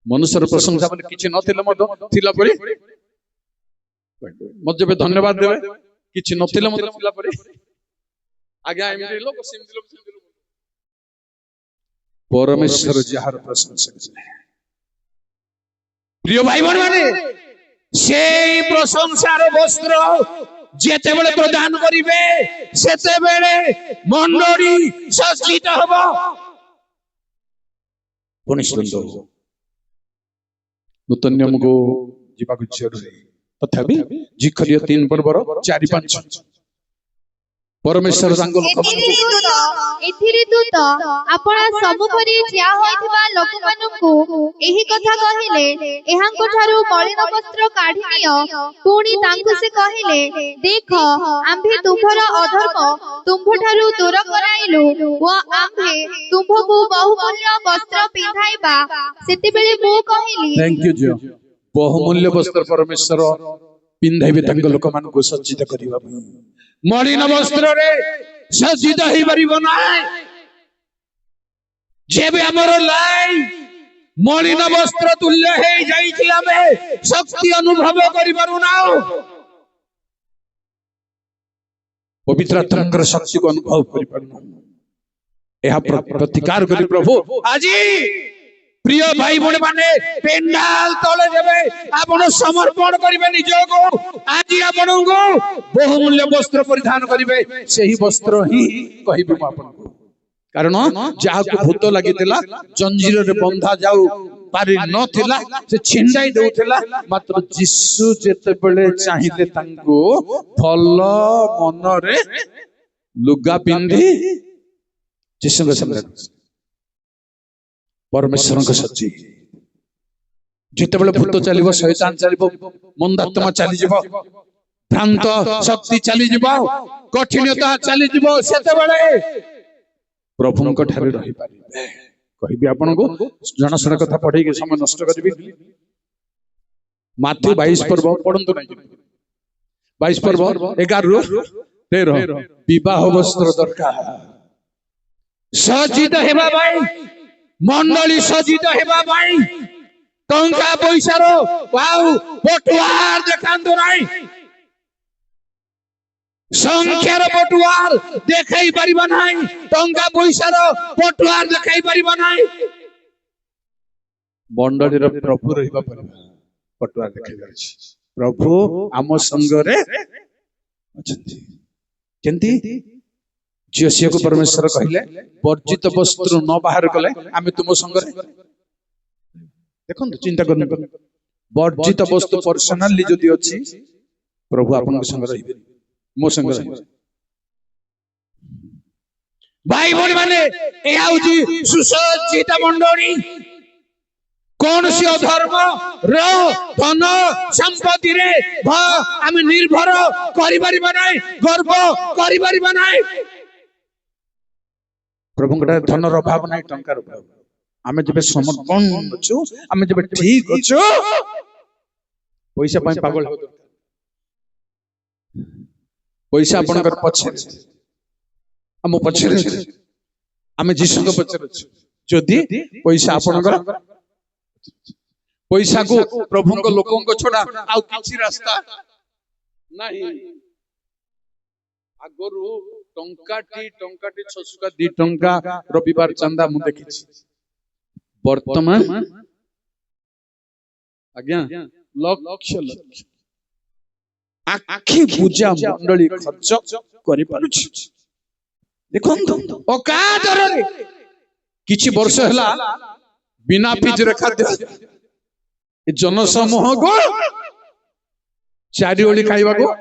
मनुष्यर प्रशंसा माने किछि नथिले मधो थिला परी मत जब धन्यवाद देवे किछि नथिले मत थिला परी आगे एमडी लोक सिमदी लोक परमेश्वर जहार प्रशंसा करे। प्रिय भाई बहन माने सेई प्रशंसार वस्त्र जेते बेले प्रदान करिवे सेते बेले मंडली सज्जित हबो। पुनि सुंदर नूतन नियम को जीवा को जरूरी, तथापि जिखरिया 3 पर्वर 4 5 परमेश्वर तांको एथिरे दूत आपण सम्मुखरे ठिया होइथिबा लोकमानंकु एही कथा कहिले, एहांको ठारू मलिन वस्त्र काढी नियो। पुणी तांकु से कहिले, देख आम्भे तुम्भर अधर्म तुम्भ ठारू दूर कराइलु व आम्भे तुम्भकु बहुमूल्य वस्त्र पिंधाइबा। सेतेबेले मु कहिली, थैंक यू जी, बहुमूल्य वस्त्र परमेश्वर पिंधाइबे तांको लोकमान को सज्जित करिबा। मलिन वस्त्र रे सज्जित होई परिबो नाही। जेबे हमर लाई मलिन वस्त्र तुल्य हे जाईछि आमे शक्ति अनुभव करि पारु नाउ। पवित्र आत्माकर शक्ति को अनुभव करि पारु। एहा प्रतिकार करि प्रभु आजी प्रिय भाई भौणी माने पेंडाल तले देबे आपण समर्पण करिवे निजको आज आपनको बहुमूल्य वस्त्र परिधान करिवे सेही वस्त्र ही कहिबे म आपनको कारण जाहाको भूत लागितिला जंजीर रे बंधा जाऊ पारि नथिला से छिंडाई देउथिला मात्र यीशु जेते बेले चाहिले तांको फल मन रे लुगा पिंधी यीशु के सामने परमेश्वर को सच्ची जिते बेले भूत चलिबो शैतान चलिबो मंदात्मा चली जिवो भ्रांत शक्ति चली जिवो कठिनता चली जिवो सेते बेले प्रभु को ठारे रही पारिबे कहिबी आपन को जनसुना कथा पढ़े के समय नष्ट करबी माथ्यू 22 पर्व पढ़ंतु नै 22 पर्व 11 रु 13 विवाह वस्त्र दरकार सजित हेबा भाई मंडली सजित हेबा भाई टंका पैसार वाउ पटुआर देखांतु नाई संख्यार पटुआर देखाई परिबा नाई टंका पैसार पटुआर देखाई परिबा नाई मंडली रो प्रभु रहिबा परिबा पटुआर देखाई परछि प्रभु आम संग रे अछंती केंती जियोसिया को परमेश्वर कहले वर्जित वस्त्र न बाहर कले आमे तुम संग रे देखन चिंता करन वर्जित वस्तु पर्सनली जदी अछि प्रभु आपन के संग रहिबे मो संग रहिबे भाई भौणी माने ए आउजी सुसज्जित मंडली कौन सी अधर्म रो धन संपत्ति रे आमे निर्भर करि परिबा नै गर्व करि परिबा नै प्रभु धन अभाव नहीं टंकार अभाव आम जब समर्पण अच्छु आम जब ठीक अच्छु पैसा पागल पैसा अपन पछे आम पछे आम जीशु पचर जदि पैसा अपन पैसा को प्रभु लोक छड़ा आउ किछि रास्ता नहीं आगरू टंकाटी छसुका 2 टंका रविवार चंदा मु देखिछि वर्तमान आज्ञा लक्ष लक्ष आखि पूजा मंडली खर्च करि पारुछि देखंतु ओकादर रे किछि वर्ष हला बिना फीज रे खाद्य ए जनसमूह को चारि ओली खाइबा को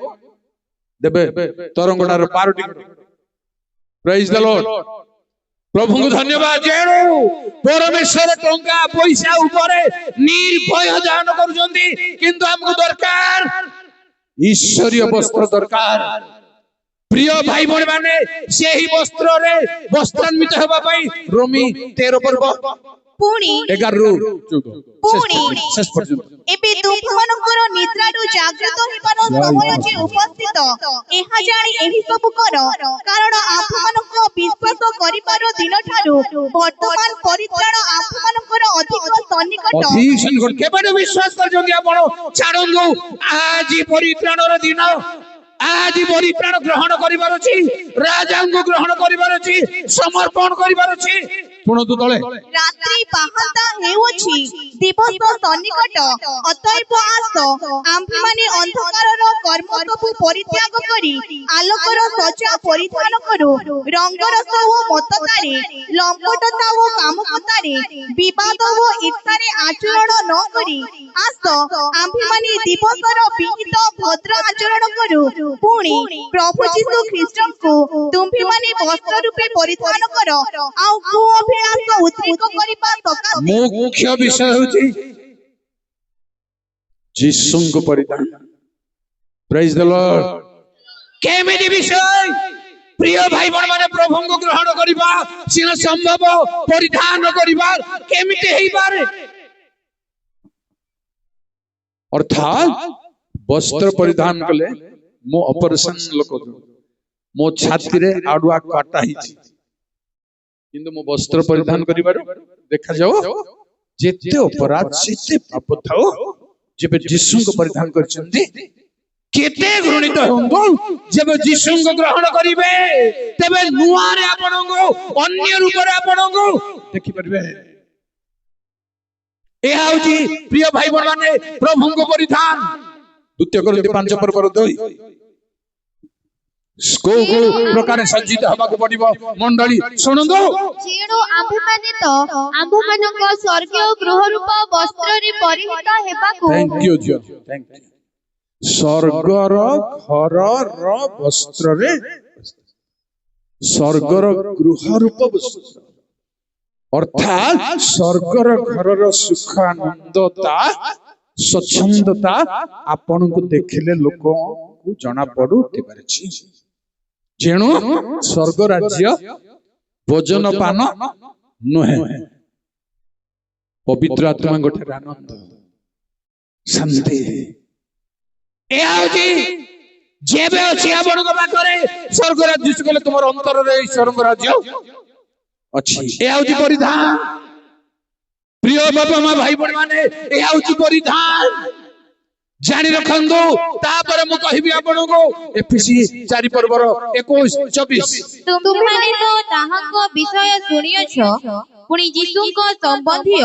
देबे तरंगडार पारोटी प्रेज द लॉर्ड प्रभु को धन्यवाद जेणु परमेश्वर टंका पैसा ऊपर निर्भय दान करूछंती किंतु हमको दरकार ईश्वरीय वस्त्र दरकार प्रिय भाई भौणी माने सेही वस्त्र रे वस्त्रान्वित हेबा पई रोमी 13 पर्व पुणी 11 रु 14 पुणी शेष पर्यंत एबे तुमମାନଙ୍କର ନିଦ୍ରାରୁ ଜାଗ୍ରତ ହେବାର ସମୟ ଯେ ଉପସ୍ଥିତ ଏହା ଜାଣି ଏହି ସବୁ କର କାରଣ ଆମ୍ଭମାନଙ୍କ ବିଶ୍ୱାସ କରିବାର ଦିନଠାରୁ ବର୍ତ୍ତମାନ ପରିତ୍ରାଣ ଆମ୍ଭମାନଙ୍କର ଅଧିକ ସନ୍ନିକଟ କେବେ ବିଶ୍ୱାସ କରିଛନ୍ତି ଆପଣ ଛାଡ଼ନ୍ତୁ ଆଜି ପରିତ୍ରାଣର ଦିନ आज परित्राण ग्रहण करिबार अछि राजांग ग्रहण करिबार अछि समर्पण करिबार अछि सुनतु तळे रात्रि पाहता हेउछि दिवस सन्निकट अतएव आस आम्भे माने अंधकारर कर्म सब परित्याग करी आलोकर सजा परिधान करू रंगरस ओ मततारे लंपटता ओ कामकतारे विवाद ओ ईर्ष्यारे आचरण न करी आस आम्भे माने दिवसर विहित भद्र आचरण करू पुणी प्रभु यीशु ख्रीष्ट को तुम्ही माने वस्त्र रूपे परिधान कर आउ को अभिलाष उद्रेक करिबा सकाशे मुख्य विषय होची यीशु को परिधान प्रेज द लॉर्ड केमिति विषय प्रिय भाई बण माने प्रभु को ग्रहण करिबा सिना संभव परिधान करिबा केमिति हेई पारे अर्थात वस्त्र परिधान कले मो ऑपरेशन लोक मो छाती रे आडुआ काटा हिची किंतु मो वस्त्र परिधान करिबार देखा जाओ जेते अपराध सेते पाप थाओ जेबे यीशु को परिधान करछन्ती केते घृणित होंगो जेबे यीशु को ग्रहण करिवे तबे नुआ रे आपन को अन्य रूप रे आपन को देखि परबे ଏହା ହେଉଛି ପ୍ରିୟ ଭାଇ ମାନେ ପ୍ରଭୁଙ୍କ ପରିଧାନ। ଦ୍ୱିତୀୟ କରିନ୍ଥୀ 5:2 କୋଉ ପ୍ରକାର ସଜ୍ଜିତ ହେବାକୁ ପଡିବ ମଣ୍ଡଳୀ ଶୁଣନ୍ତୁ। ଯେଣୁ ଆମ୍ଭେମାନେ ତ ଆମ୍ଭମାନଙ୍କ ସ୍ୱର୍ଗୀୟ ଗୃହ ରୂପ ବସ୍ତ୍ରରେ ପରିହିତ ହେବାକୁ ଥ୍ୟାଙ୍କ ୟୁ ଝିଅ, ଥ୍ୟାଙ୍କ ୟୁ। ସ୍ୱର୍ଗର ଘରର ବସ୍ତ୍ରରେ, ସ୍ୱର୍ଗର ଗୃହ ରୂପ ବସ୍ତ୍ର ଅର୍ଥାତ୍ ସ୍ୱର୍ଗର ଘରର ସୁଖ ଆନନ୍ଦତା ସ୍ୱଚ୍ଛନ୍ଦତା ଆପଣଙ୍କୁ ଦେଖିଲେ ଲୋକଙ୍କୁ ଜଣା ପଡୁଥିପାରିଛି। ଯେଣୁ ସ୍ୱର୍ଗ ରାଜ୍ୟ ଭୋଜନ ପାନ ନୁହେଁ, ପବିତ୍ର ଆତ୍ମାଙ୍କ ଠାରେ ଆନନ୍ଦ ଶାନ୍ତି। ଏହା ହେଉଛି ଯେବେ ଅଛି ଆପଣଙ୍କ ପାଖରେ ସ୍ୱର୍ଗ ରାଜ୍ୟ କହିଲେ ତୁମର ଅନ୍ତରରେ ଏହି ସ୍ୱର୍ଗ ରାଜ୍ୟ ଅଛି। ଏହା ହେଉଛି ପରିଧାନ। ପ୍ରିୟ ବାପା ମା ଭାଇ ଭଉଣୀ ମାନେ, ଏହା ହେଉଛି ପରିଧାନ। ଜାଣି ରଖନ୍ତୁ। ତାପରେ ମୁଁ କହିବି ଆପଣଙ୍କୁ ଏଫେସୀ 4:21-24। ତୁମେମାନେ ତ ତାହାଙ୍କ ବିଷୟ ଶୁଣିଅଛ, ପୁଣି ଯୀଶୁଙ୍କ ସମ୍ବନ୍ଧୀୟ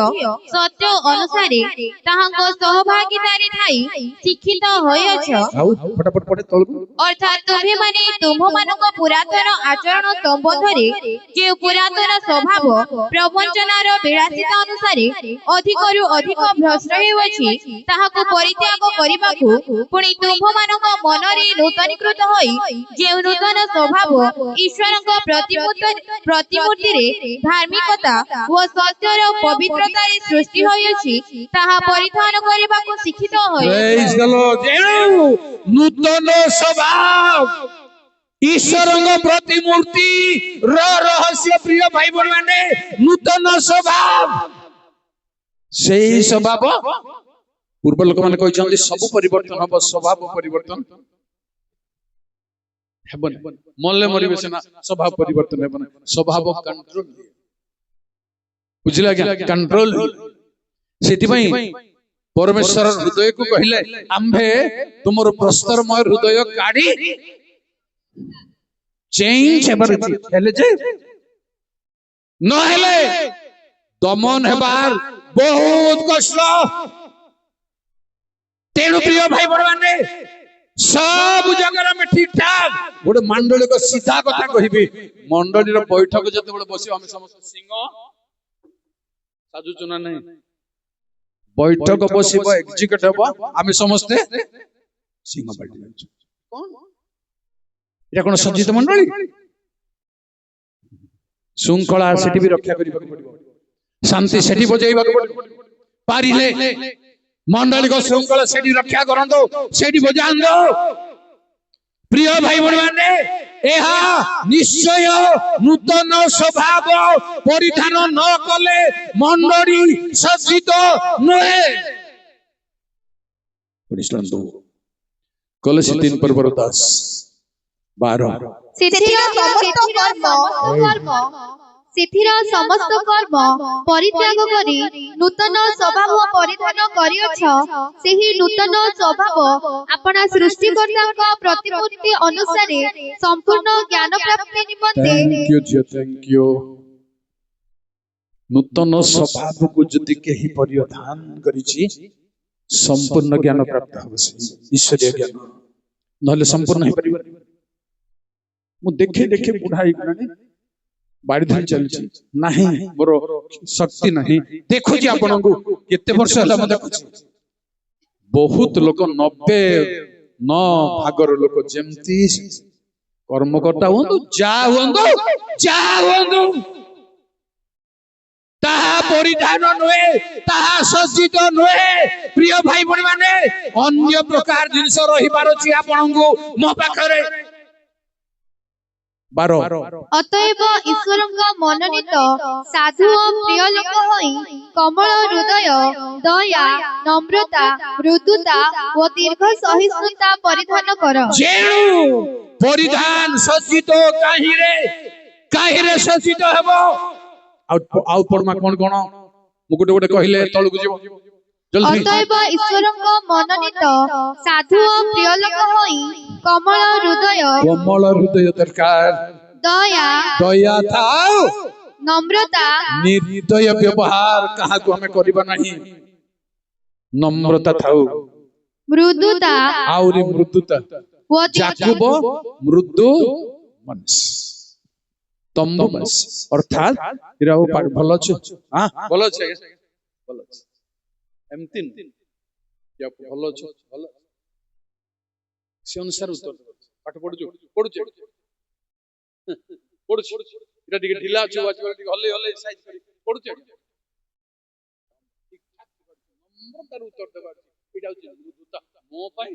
ସତ୍ୟ ଅନୁସାରେ ତାହାଙ୍କ ସହଭାଗିତାରେ ଥାଇ ଶିକ୍ଷିତ ହୋଇଅଛ। ଆଉ ଫଟାଫଟ ପଢେ ତଳକୁ। ଅର୍ଥାତ୍ ତୁମେମାନେ ତୁମ୍ଭମାନଙ୍କ ପୁରାତନ ଆଚରଣ ସମ୍ବନ୍ଧରେ ଯେଉଁ ପୁରାତନ ସ୍ୱଭାବ ପ୍ରବଞ୍ଚନାର ବିଳାସିତା ଅନୁସାରେ ଅଧିକରୁ ଅଧିକ ଭ୍ରଷ୍ଟ ହେଉଅଛି, ତାହାକୁ ପରିତ୍ୟାଗ କରିବାକୁ, ପୁଣି ତୁମ୍ଭମାନଙ୍କ ମନରେ ନୂତନୀକୃତ ହୋଇ ଯେଉଁ ନୂତନ ସ୍ୱଭାବ ଈଶ୍ୱରଙ୍କ ପ୍ରତିମୂର୍ତ୍ତିରେ ଧାର୍ମିକତା ଓ ସତ୍ୟର ପବିତ୍ରତାରେ ସୃଷ୍ଟି ହୋଇଅଛି, ତାହା ପରିଧାନ କରିବାକୁ ଶିକ୍ଷିତ ହୋଇ Praise the Lord। ଯେଣୁ ନୂତନ ସ୍ୱଭାବ ଈଶ୍ୱରଙ୍କ ପ୍ରତିମୂର୍ତ୍ତି ର ରହସ୍ୟ, ପ୍ରିୟ ଭାଇ ଭଉଣୀ ମାନେ, ନୂତନ ସ୍ୱଭାବ। ସେଇ ସ୍ୱଭାବ ପୂର୍ବ ଲୋକମାନେ କହିଛନ୍ତି ସବୁ ପରିବର୍ତ୍ତନ ହବ, ସ୍ୱଭାବ ପରିବର୍ତ୍ତନ ହେବନି। ମଲେ ମରିବେ ସିନା, ସ୍ୱଭାବ ପରିବର୍ତ୍ତନ ହେବନି। ସ୍ୱଭାବ କଣ୍ଟ୍ରୋଲ, ବୁଝିଲେ ଆଜ୍ଞା, କଣ୍ଟ୍ରୋଲ। ସେଥିପାଇଁ ପରମେଶ୍ୱର ହୃଦୟକୁ କହିଲେ, ଆମ୍ଭେ ତୁମର ପ୍ରସ୍ତରମୟ ହୃଦୟ କାଢି ଚେଞ୍ଜ ହେବାର ଅଛି। ହେଲେ ଯେ ନହେଲେ ଦମନ ହେବାର ବହୁତ କଷ୍ଟ। ତେଣୁ ପ୍ରିୟ ଭାଇ ଭଉଣୀ ମାନେ, ସବୁ ଜାଗାରେ ଆମେ ଠିକ ଠାକ ଗୋଟେ ମଣ୍ଡଳୀର ସିଧା କଥା କହିବି। ମଣ୍ଡଳୀର ବୈଠକ ଯେତେବେଳେ ବସିବ, ଆମେ ସମସ୍ତେ ସିଂହ ସାଜୁଛୁ ନା ନାହିଁ? ବୈଠକ ବସିବ, ଏକ୍ଜିକ୍ୟୁଟ ହବ, ଆମେ ସମସ୍ତେ ସିଂହ ପାଲଟି ଯାଉଛୁ। ଏଟା କଣ ସଜ୍ଜିତ ମଣ୍ଡଳୀ? ଶୃଙ୍ଖଳା ସେଠି ବି ରକ୍ଷା କରିବାକୁ ପଡିବ, ଶାନ୍ତି ସେଠି ବଜେଇବାକୁ ପଡିବ। ପାରିଲେ ମଣ୍ଡଳୀଙ୍କ ଶୃଙ୍ଖଳା ସେଠି ରକ୍ଷା କରନ୍ତୁ, ସେଠି ବଜାନ୍ତୁ। ପ୍ରିୟ ଭାଇ ଭଉଣୀ ମାନେ, ଏହା ନିଶ୍ଚୟ ନୂତନ ସ୍ୱଭାବ ପରିଧାନ ନ କଲେ ମଣ୍ଡଳୀ ସଜ୍ଜିତ ନୁହେଁ। କଲୋସୀ 3:10-12। ସେଥିର ସମସ୍ତ କର୍ମ ପରିତ୍ୟାଗ କରି ନୂତନ ସ୍ୱଭାବ ପରିଧାନ କରିଅଛ। ସେହି ନୂତନ ସ୍ୱଭାବ ଆପଣା ସୃଷ୍ଟିକର୍ତ୍ତାଙ୍କ ପ୍ରତିମୂର୍ତ୍ତି ଅନୁସାରେ ସମ୍ପୂର୍ଣ୍ଣ ଜ୍ଞାନ ପ୍ରାପ୍ତି ନିମନ୍ତେ। Thank you। ନୂତନ ସ୍ୱଭାବକୁ ଯଦି କେହି ପରିଧାନ କରିଛି, ସମ୍ପୂର୍ଣ୍ଣ ଜ୍ଞାନ ପ୍ରାପ୍ତ ହେବ, ଈଶ୍ୱରୀୟ ଜ୍ଞାନ। ନହେଲେ ସମ୍ପୂର୍ଣ୍ଣ ହେଇପାରିବନି। ମୁଁ ଦେଖେ ବୁଢା ହେଇଗଲାଣି, ବାଡି ଧରି ଚାଲିଛି, ନାହିଁ ମୋର ଶକ୍ତି ନାହିଁ। ଦେଖୁଛି ଆପଣଙ୍କୁ, କେତେ ବର୍ଷ ହେଲା ମୁଁ ଦେଖୁଛି। ବହୁତ ଲୋକ 99% ଲୋକ ଯେମିତି କର୍ମକର୍ତ୍ତା ହୁଅନ୍ତୁ, ଯାହା ହୁଅନ୍ତୁ, ତାହା ପରିଧାନ ନୁହେଁ, ତାହା ସଜ୍ଜିତ ନୁହେଁ। ପ୍ରିୟ ଭାଇ ଭଉଣୀ ମାନେ, ଅନ୍ୟ ପ୍ରକାର ଜିନିଷ ରହିବାର ଅଛି ଆପଣଙ୍କୁ ମୋ ପାଖରେ। 12। ଅତଏବ ଈଶ୍ୱରଙ୍କ ମନୋନୀତ ସାଧୁ ଓ ପ୍ରିୟ ଲୋକ ହୋଇ କମଳ ହୃଦୟ, ଦୟା, ନମ୍ରତା, ମୃଦୁତା ଓ ଦୀର୍ଘ ସହିଷ୍ଣୁତା ପରିଧାନ କର। ଯେଣୁ ପରିଧାନ ସଜ୍ଜିତ କାହିଁରେ ସଜ୍ଜିତ ହେବ? ଆଉ ପରମା କଣ ମୁଁ ଗୋଟେ କହିଲେ ତଳକୁ ଯିବ। ଅତଏବ ଈଶ୍ୱରଙ୍କ ମନୋନୀତ ସାଧୁ ଓ ପ୍ରିୟ ଲୋକ ହୋଇ କମଳ ହୃଦୟ ଦରକାର, ଦୟା ଥାଉ, ନମ୍ରତା, ନିର୍ଦୟ ବ୍ୟବହାର କାହାକୁ ଆମେ କରିବା ନାହିଁ। নম্রতা থাও ମୃଦୁତା ଆହୁରି ମୃଦୁତା ଓ ଯାକୁବ ମୃଦୁ ମନସ ତମ୍ବବାସ ଅର୍ଥାତ ଏରା ଭଲ ଅଛି ଭଲ ଅଛି ଭଲ ଅଛି ଏମିତି ଭଲ ଅଛି ଭଲ ସେ ଅନୁସାରେ ଉତ୍ତର ପାଠ ପଢୁଛୁ ପଢୁଛୁ ପଢୁଛୁ ଏଟା ଟିକେ ଢିଲା ଅଛି ଟିକେ ହଲେଇ ହଲେଇ ସାଇଜ କରି ପଢୁଛୁ নম্রତାର ଉତ୍ତର ଦେବା ଏଇଟା ହଉଛି ମୃଦୁତା ମୋ ପାଇଁ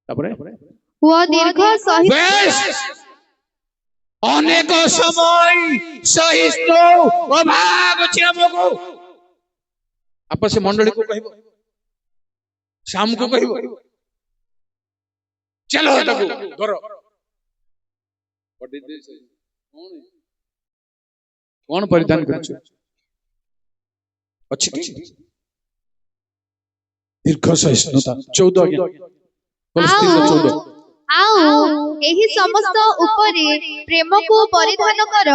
ତାପରେ ଓ ଦୀର୍ଘ ସହିଷ୍ଣୁ ବେଶ ଅନେକ ସମୟ ସହିଷ୍ଣୁ ଅଭାବ ଅଛି ଆମକୁ ଆପଣ ସେ ମଣ୍ଡଳୀକୁ କହିବ ଶ୍ୟାମକୁ କହିବ ଚାଲ ତାକୁ ଧର କଣ ପରିଧାନ କରୁଛୁ ଅଛି ଦୀର୍ଘ ସହିଷ୍ଣୁତା 14 ଆଜ୍ଞା ଆଉ ଏହି ସମସ୍ତ ଉପରେ ପ୍ରେମକୁ ପରିଧାନ କର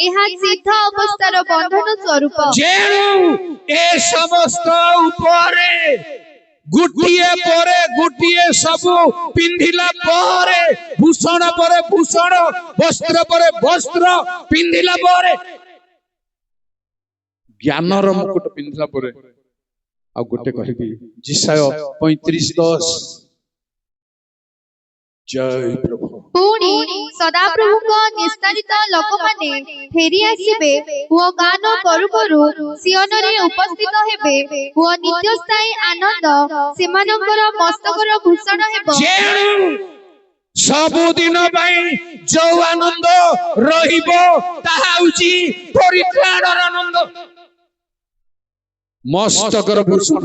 ଏହା ସିଦ୍ଧ ଅବସ୍ଥାର ବନ୍ଧନ ସ୍ୱରୂପ ଯେଣୁ ଏ ସମସ୍ତ ଉପରେ ଗୋଟିଏ ପରେ ଗୋଟିଏ ସବୁ ପିନ୍ଧିଲା ପରେ ଭୂଷଣ ପରେ ଭୂଷଣ ବସ୍ତ୍ର ପରେ ବସ୍ତ୍ର ପିନ୍ଧିଲା ପରେ ଜ୍ଞାନର ମୁକୁଟ ପିନ୍ଧିଲା ପରେ ଆଉ ଗୋଟେ କହିବି ଜିସାୟ 35:10 ଜୟ ପ୍ରଭୁ ପୁଣି ସଦାପ୍ରଭୁଙ୍କ ନିସ୍ତାରିତ ଲୋକମାନେ ଫେରି ଆସିବେ ଓ ଗାନ କରୁ କରୁ ସିଓନରେ ଉପସ୍ଥିତ ହେବେ ଓ ନିତ୍ୟସ୍ଥାୟୀ ଆନନ୍ଦ ସେମାନଙ୍କର ମସ୍ତକର ଭୂଷଣ ହେବ ଯେଣୁ ସବୁଦିନ ପାଇଁ ଯୋଉ ଆନନ୍ଦ ରହିବ ତାହା ହଉଛି ପରିତ୍ରାଣର ଆନନ୍ଦ ମସ୍ତକର ଭୂଷଣ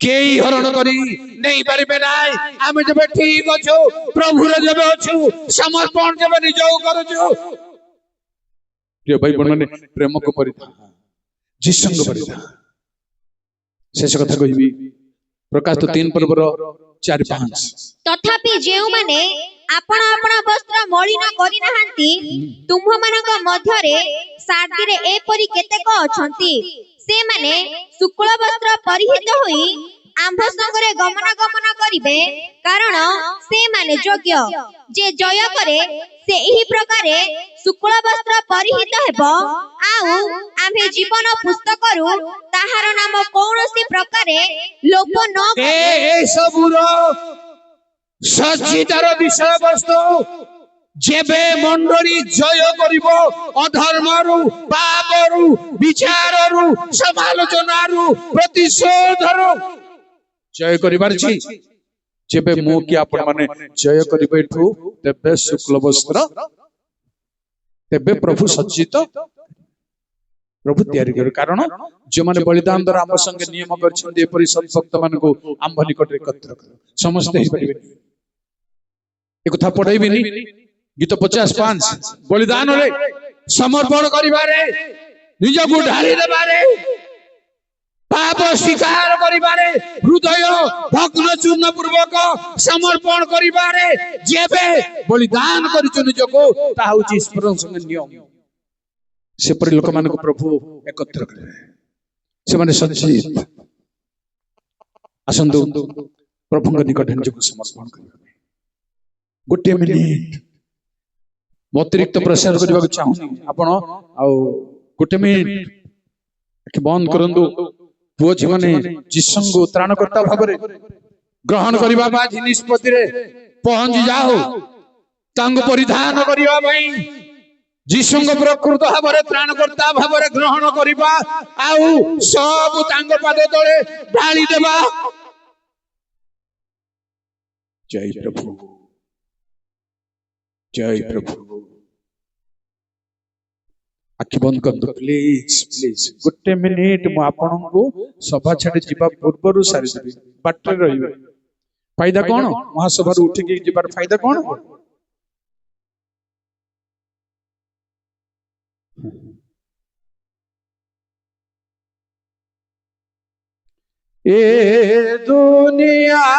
କେହି ହରଣ କରି ନେଇ ପାରିବେ ନାହିଁ ଆମେ ଯେବେ ଠିକ ଅଛୁ ପ୍ରଭୁର ଯେବେ ଅଛୁ ସମର୍ପଣ ଯେବେ ନିଜକୁ କରୁଛୁ ପ୍ରିୟ ଭାଇ ଭଉଣୀମାନେ ପ୍ରେମକୁ ପରିଧାନ ଯୀଶୁଙ୍କ ପରିଧାନ ଶେଷ କଥା କହିବି ପ୍ରକାଶ 3 ପର୍ବର 4-5 ତଥାପି ଯେଉଁମାନେ ଆପଣ ଆପଣ ବସ୍ତ୍ର ମଳିନ କରିନାହାନ୍ତି ତୁମ୍ଭମାନଙ୍କ ମଧ୍ୟରେ ସାର୍ଦିରେ ଏପରି କେତେକ ଅଛନ୍ତି ସେମାନେ ଶୁକ୍ଳ ବସ୍ତ୍ର ପରିହିତ ହୋଇ ଆମ୍ଭ ସଙ୍ଗରେ ଗମନାଗମନ କରିବେ କାରଣ ସେମାନେ ଯୋଗ୍ୟ ଯେ ଜୟ କରେ ସେ ଏହି ପ୍ରକାରେ ଶୁକ୍ଳ ବସ୍ତ୍ର ପରିହିତ ହେବ ଆଉ ଆମ୍ଭେ ଜୀବନ ପୁସ୍ତକରୁ ତାହାର ନାମ କୌଣସି ପ୍ରକାରେ ଲୋପ ନ ଏ ସବୁର ସଜ୍ଜିତାର ବିଷୟବସ୍ତୁ ଯେବେ ମଣ୍ଡଳୀ ଜୟ କରିବ ଅଧର୍ମରୁ ପାପରୁ ବିଚାରରୁ ସମାଲୋଚନାରୁ ପ୍ରତିଶୋଧରୁ ଜୟ କରିପାରିଛି ଯେବେ ମୁଁ କି ଆପଣ ମାନେ ଜୟ କରିବେ ଏଠୁ ତେବେ ଶୁକ୍ଳ ବସ୍ତ୍ର ତେବେ ପ୍ରଭୁ ସଜ୍ଜିତ ପ୍ରଭୁ ତିଆରି କରିବେ କାରଣ ଯେଉଁମାନେ ବଳିଦାନ ଦ୍ୱାରା ଆମ ସଙ୍ଗେ ନିୟମ କରିଛନ୍ତି ଏପରି ସଦ୍ଭକ୍ତ ମାନଙ୍କୁ ଆମ୍ଭ ନିକଟରେ ଏକତ୍ର କର ସମସ୍ତେ ହେଇପାରିବେନି ଏକଥା ପଢେଇବିନି ଗୀତ 55 ବଳିଦାନରେ ସମର୍ପଣ କରିବାରେ ନିଜକୁ ଢାଳି ଦେବାରେ ପାପ ସ୍ୱୀକାର କରିବାରେ ହୃଦୟ ଭଗ୍ନ ଚୂର୍ଣ୍ଣ ପୂର୍ବକ ସମର୍ପଣ କରିବାରେ ଯେବେ ବଳିଦାନ କରିଛୁ ନିଜକୁ ତାହା ହଉଛି ଈଶ୍ୱରଙ୍କ ସଙ୍ଗେ ନିୟମ ସେପରି ଲୋକମାନଙ୍କୁ ପ୍ରଭୁ ଏକତ୍ର କରିବେ ସେମାନେ ସଜ୍ଜିତ ଆସନ୍ତୁ ପ୍ରଭୁଙ୍କ ନିକଟରେ ନିଜକୁ ସମର୍ପଣ କରିବା ଗୋଟିଏ ମିନିଟ ଅତିରିକ୍ତ ପ୍ରସାର କରିବାକୁ ଚାହୁଁନି ଆପଣ ଆଉ ଗୋଟେ ମିନିଟ ଆଖି ବନ୍ଦ କରନ୍ତୁ ପୁଅ ଝିଅ ମାନେ ଯୀଶୁଙ୍କୁ ତ୍ରାଣକର୍ତ୍ତା ଭାବରେ ଗ୍ରହଣ କରିବା ପାଇଁ ନିଷ୍ପତ୍ତିରେ ପହଞ୍ଚି ଯାଉ ତାଙ୍କୁ ପରିଧାନ କରିବା ପାଇଁ ଯୀଶୁଙ୍କ ପ୍ରକୃତ ଭାବରେ ତ୍ରାଣକର୍ତ୍ତା ଭାବରେ ଗ୍ରହଣ କରିବା ଆଉ ସବୁ ତାଙ୍କ ପାଦ ତଳେ ଢାଳି ଦେବା ଜୟ ପ୍ରଭୁ ଜୟ ପ୍ରଭୁ ଆଖି ବନ୍ଦ କରନ୍ତୁ ପ୍ଲିଜ ପ୍ଲିଜ ଗୋଟେ ମିନିଟ ମୁଁ ଆପଣଙ୍କୁ ସଭା ଛାଡି ଯିବା ପୂର୍ବରୁ ସାରିଦେବି ବାଟରେ ରହିବେ ଫାଇଦା କଣ ମହାସଭାରୁ ଉଠିକି ଯିବାର ଫାଇଦା କଣ ଏ দুনিয়ার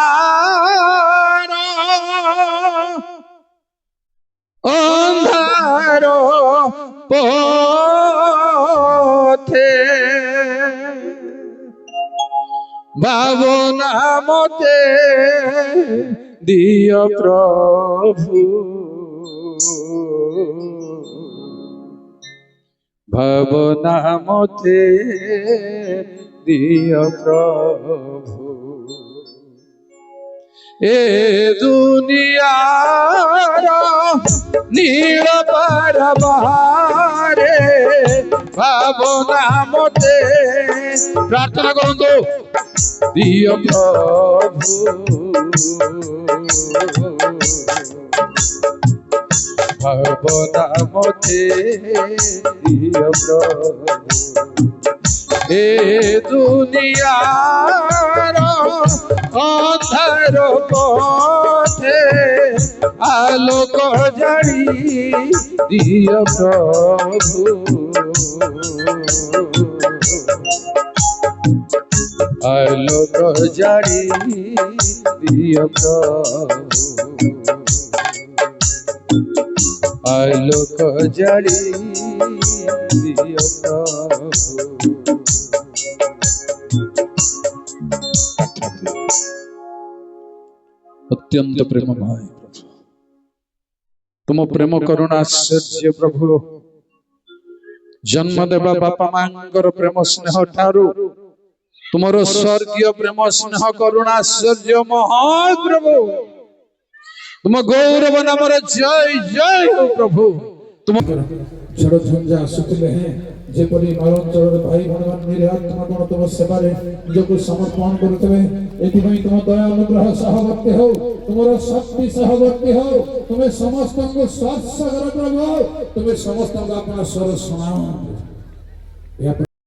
অন্ধার পথে ଭାବନା ମତେ ଦିଅ ପ୍ରଭୁ, ଭାବନା ମତେ ଦିଅ ପ୍ରଭୁ। ଏ ଦୁନିଆର ନୀଳ ପାରବାରେ ଭାବନା ମତେ, ପ୍ରାର୍ଥନା କରନ୍ତୁ, ଦିଅ ପ୍ରଭୁ, ଭାବନା ମତେ ଦିଅ ପ୍ରଭୁ। ଏ ଦୁନିଆର ଅନ୍ଧାର ପଥେ আলোক জানি দিও প্রভু, আলোক জানি দিও প্রভু, আলোক জানি দিও প্রভু। अत्यंत प्रेममय प्रभु, तुम प्रेम करुणा आश्चर्य प्रभु, जन्म देवा बापा मांगर प्रेम स्नेह ठारू तुमर स्वर्गीय प्रेम स्नेह करुणा आश्चर्य महान प्रभु, तुम गौरव नाम जय जय हो प्रभु। तुम ଝଡ଼ ଝଞ୍ଜା ଆସୁଥିଲେ ହେଁ ଯେପରି ନରଞ୍ଚଳର ଭାଇ ଭଉଣୀମାନେ ନିରାତ୍ମା କଣ ତୁମ ସେବାରେ ନିଜକୁ ସମର୍ପଣ କରୁଥିବେ, ଏଥିପାଇଁ ତୁମ ଦୟା ଅନୁଗ୍ରହ ସହବର୍ତ୍ତୀ ହଉ, ତୁମର ଶକ୍ତି ସହବର୍ତ୍ତୀ ହଉ, ତୁମେ ସମସ୍ତଙ୍କୁ ସ୍ପର୍ଶ କର ପ୍ରଭୁ, ତୁମେ ସମସ୍ତଙ୍କୁ ଆପଣ ସ୍ୱର ଶୁଣାଅ।